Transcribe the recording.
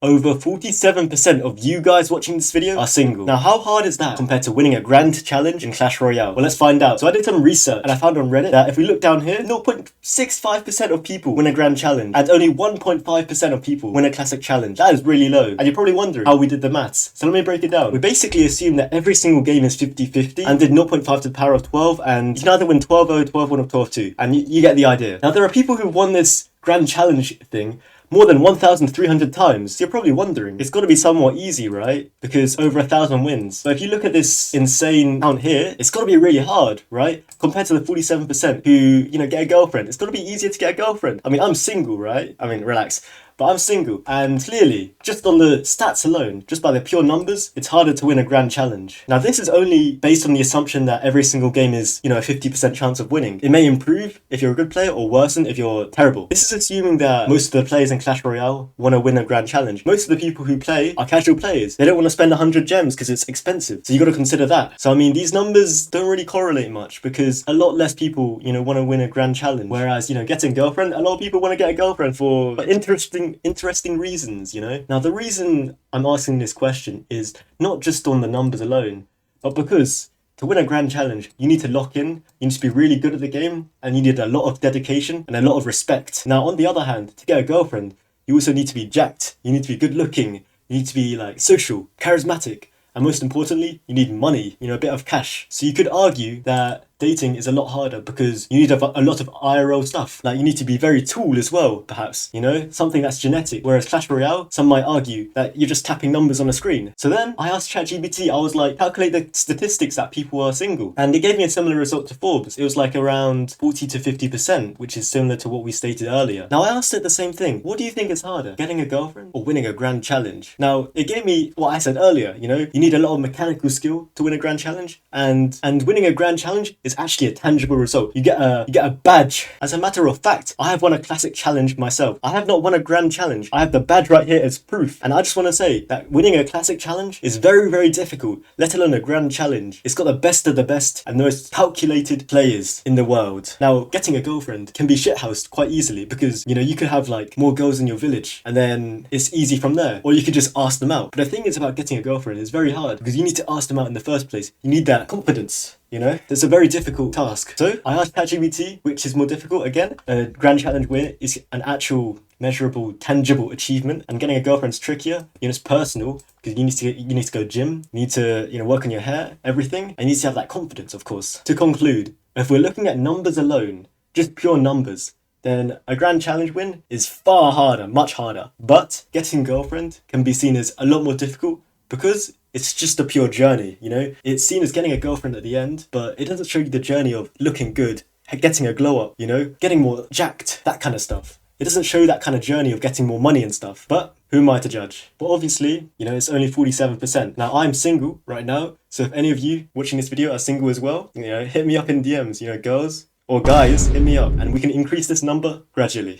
Over 47% of you guys watching this video are single. Now, how hard is that compared to winning a grand challenge in Clash Royale? Well, let's find out. So I did some research and I found on Reddit that if we look down here, 0.65% of people win a grand challenge and only 1.5% of people win a classic challenge. That is really low. And you're probably wondering how we did the maths. So let me break it down. We basically assumed that every single game is 50-50 and did 0.5 to the power of 12, and you can either win 12-0, 12-1 or 12-2. And you get the idea. Now, there are people who won this grand challenge thing more than 1,300 times. You're probably wondering, it's got to be somewhat easy, right? Because over 1,000 wins. But if you look at this insane count here, it's got to be really hard, right? Compared to the 47% who, get a girlfriend. It's got to be easier to get a girlfriend. I mean, I'm single, right? I mean, relax. But I'm single, and clearly, just on the stats alone, just by the pure numbers, it's harder to win a grand challenge. Now, this is only based on the assumption that every single game is, a 50% chance of winning. It may improve if you're a good player or worsen if you're terrible. This is assuming that most of the players in Clash Royale want to win a grand challenge. Most of the people who play are casual players. They don't want to spend 100 gems because it's expensive. So you got to consider that. So I mean, these numbers don't really correlate much because a lot less people, want to win a grand challenge. Whereas, getting a girlfriend, a lot of people want to get a girlfriend for interesting reasons, Now, the reason I'm asking this question is not just on the numbers alone, but because to win a grand challenge, you need to lock in, you need to be really good at the game, and you need a lot of dedication and a lot of respect. Now, on the other hand, to get a girlfriend, you also need to be jacked, you need to be good looking, you need to be social, charismatic, and most importantly, you need money, a bit of cash. So you could argue that dating is a lot harder because you need a lot of IRL stuff. Like, you need to be very tall as well, perhaps, something that's genetic. Whereas Clash Royale, some might argue that you're just tapping numbers on a screen. So then I asked ChatGPT, I was like, calculate the statistics that people are single. And it gave me a similar result to Forbes. It was like around 40 to 50%, which is similar to what we stated earlier. Now, I asked it the same thing. What do you think is harder, getting a girlfriend or winning a grand challenge? Now, it gave me what I said earlier, you need a lot of mechanical skill to win a grand challenge. And winning a grand challenge is actually a tangible result. You get a badge. As a matter of fact, I have won a classic challenge myself. I have not won a grand challenge. I have the badge right here as proof. And I just want to say that winning a classic challenge is very, very difficult, let alone a grand challenge. It's got the best of the best and the most calculated players in the world. Now, getting a girlfriend can be shithoused quite easily because, you could have more girls in your village and then it's easy from there. Or you could just ask them out. But the thing is about getting a girlfriend is very hard because you need to ask them out in the first place. You need that confidence. It's a very difficult task. So I asked ChatGPT, which is more difficult. Again, a grand challenge win is an actual measurable, tangible achievement, and getting a girlfriend's trickier. It's personal because you need to go gym, you need to work on your hair, everything, and you need to have that confidence, of course. To conclude, if we're looking at numbers alone, just pure numbers, then a grand challenge win is far harder, much harder. But getting a girlfriend can be seen as a lot more difficult because it's just a pure journey, It's seen as getting a girlfriend at the end, but it doesn't show you the journey of looking good, getting a glow up, getting more jacked, that kind of stuff. It doesn't show that kind of journey of getting more money and stuff. But who am I to judge? But obviously, it's only 47%. Now, I'm single right now, so if any of you watching this video are single as well, hit me up in DMs, girls or guys, hit me up, and we can increase this number gradually.